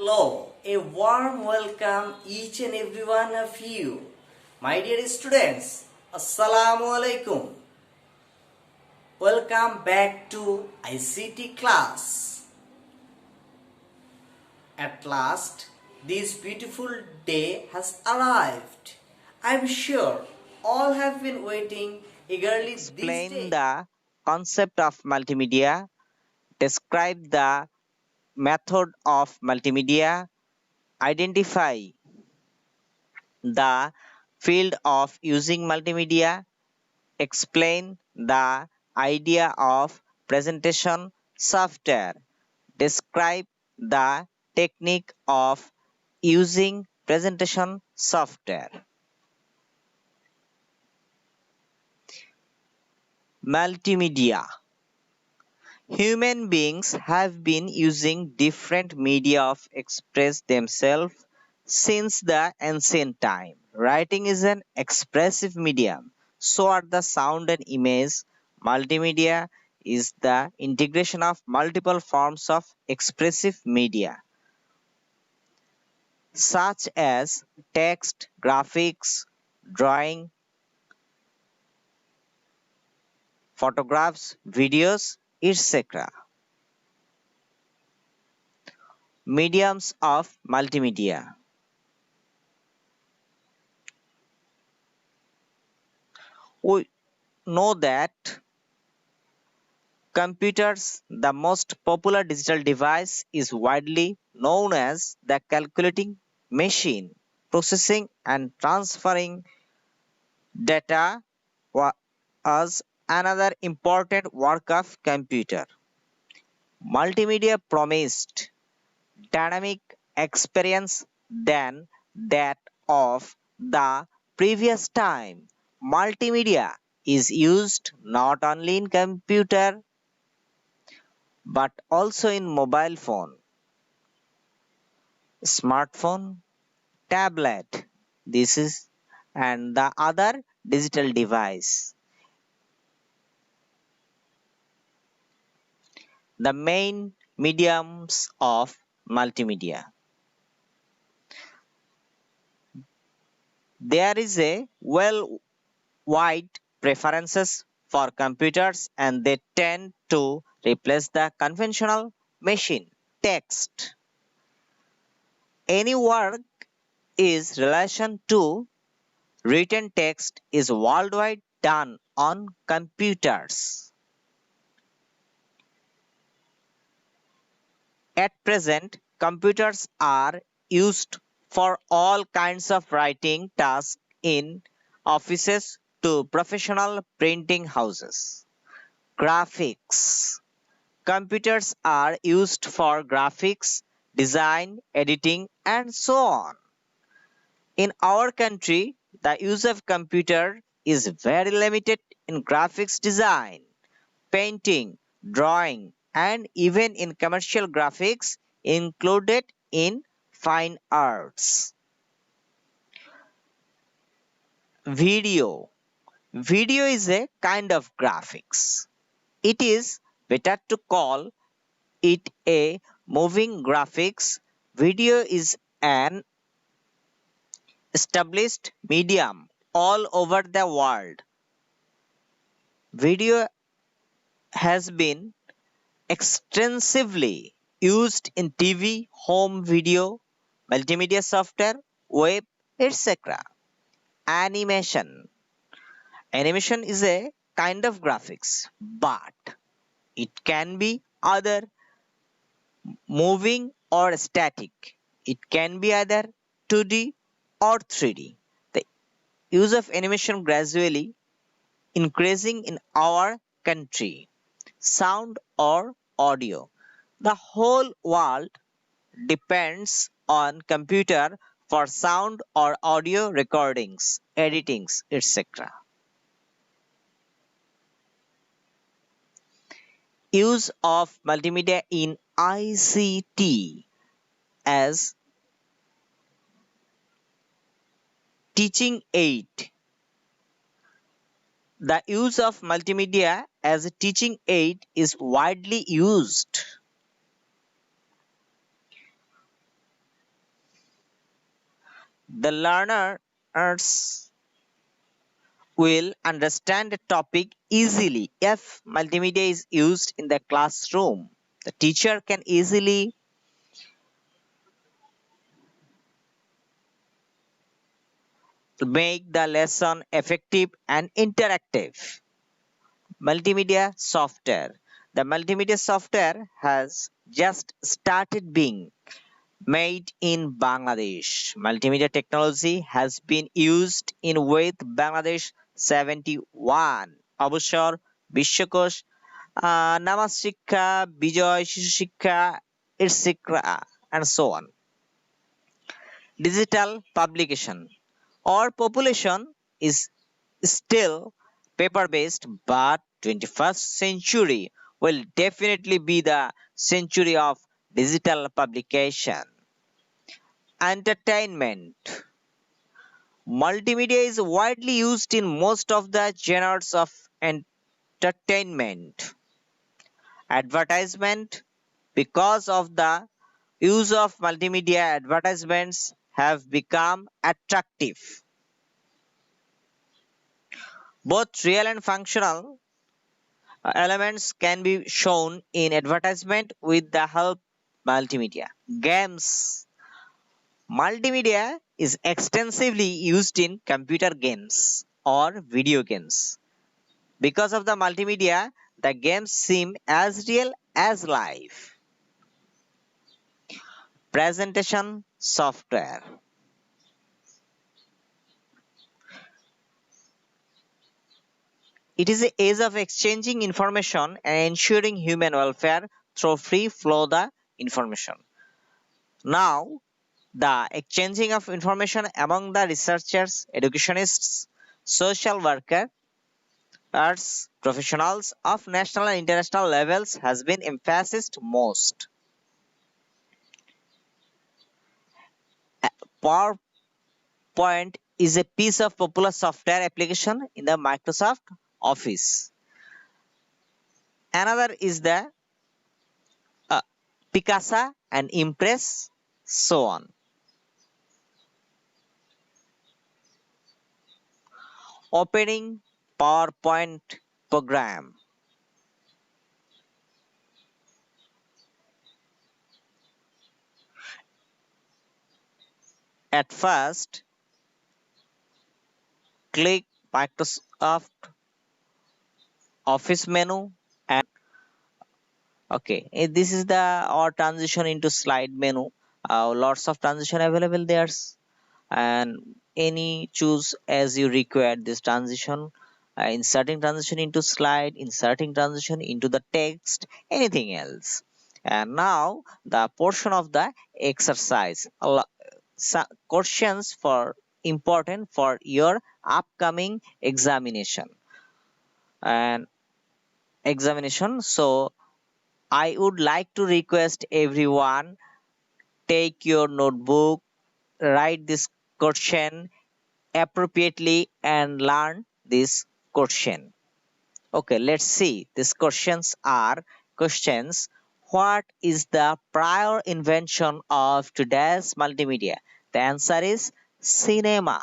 Hello, a warm welcome each and every one of you. My dear students, Assalamu alaikum. Welcome back to ICT class. At last, this beautiful day has arrived. I'm sure all have been waiting eagerly this Explain day. the concept of multimedia, describe the method of multimedia, identify the field of using multimedia, explain the idea of presentation software, describe the technique of using presentation software. Multimedia. Human beings have been using different media of express themselves since the ancient time. Writing is an expressive medium. So are the sound and image. Multimedia is the integration of multiple forms of expressive media, such as text, graphics, drawing, photographs, videos, etc. Mediums of multimedia. We know that computers, the most popular digital device, is widely known as the calculating machine. Processing and transferring data was another important work of computer. Multimedia promised dynamic experience than that of the previous time. Multimedia is used not only in computer but also in mobile phone, smartphone, tablet. This is and the other digital device. The main mediums of multimedia. There is a wide preferences for computers and they tend to replace the conventional machine. Text. Any work is relation to written text is worldwide done on computers. At present, computers are used for all kinds of writing tasks in offices to professional printing houses. Graphics. Computers are used for graphics, design, editing, and so on. In our country, the use of computer is very limited in graphics design, painting, drawing, and even in commercial graphics included in fine arts. Video. Video is a kind of graphics. It is better to call it a moving graphics. Video is an established medium all over the world. Video has been extensively used in TV, home video, multimedia software, web, etc. Animation. Animation is a kind of graphics, but it can be either moving or static. It can be either 2D or 3D. The use of animation gradually increasing in our country. Sound or audio. The whole world depends on computer for sound or audio recordings, editings, etc. Use of multimedia in ICT as teaching aid. The use of multimedia as a teaching aid is widely used. The learners will understand a topic easily if multimedia is used in the classroom. The teacher can easily make the lesson effective and interactive. Multimedia software. The multimedia software has just started being made in Bangladesh. Multimedia technology has been used in with Bangladesh 71 অবসর বিশ্বকোষ নামাজ শিক্ষা বিজয় শিশু শিক্ষা etc and so on. Digital publication. Our population is still paper based, but 21st century will definitely be the century of digital publication. Entertainment. Multimedia is widely used in most of the genres of entertainment. Advertisement. Because of the use of multimedia, advertisements have become attractive. Both real and functional elements can be shown in advertisement with the help of multimedia. Games. Multimedia is extensively used in computer games or video games. Because of the multimedia, the games seem as real as life. Presentation software. It is the age of exchanging information and ensuring human welfare through free flow the information. Now, the exchanging of information among the researchers, educationists, social workers, arts professionals of national and international levels has been emphasized most. PowerPoint is a piece of popular software application in the Microsoft Office. Another is the Picasa and Impress, so on. Opening PowerPoint program. At first, click Microsoft Office menu and okay, this is the our transition into slide menu. Lots of transition available there, and any choose as you require this transition. Inserting transition into slide, inserting transition into the text, anything else. And now the portion of the exercise. Questions for important for your upcoming examination and examination. So I would like to request everyone take your notebook, write this question appropriately and learn this question. Okay, let's see. These questions are questions. What is the prior invention of today's multimedia? The answer is cinema.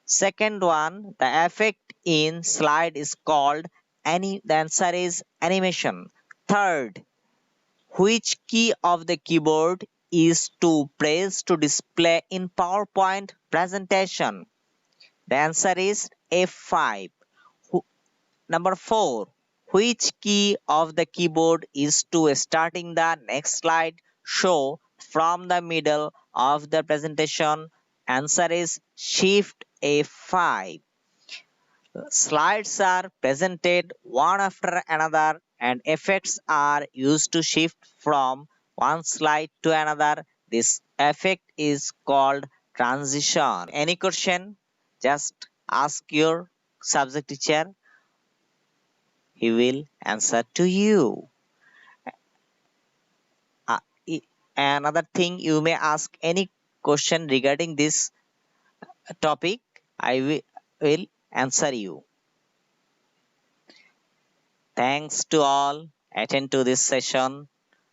Second one, the effect in slide is called the answer is animation. Third, which key of the keyboard is to press to display in PowerPoint presentation? The answer is F5. Number 4. Which key of the keyboard is to starting the next slide show from the middle of the presentation? Answer is Shift F5. Slides are presented one after another and effects are used to shift from one slide to another. This effect is called transition. Any question? Just ask your subject teacher. He will answer to you. Another thing, you may ask any question regarding this topic. I will answer you. Thanks to all attend to this session.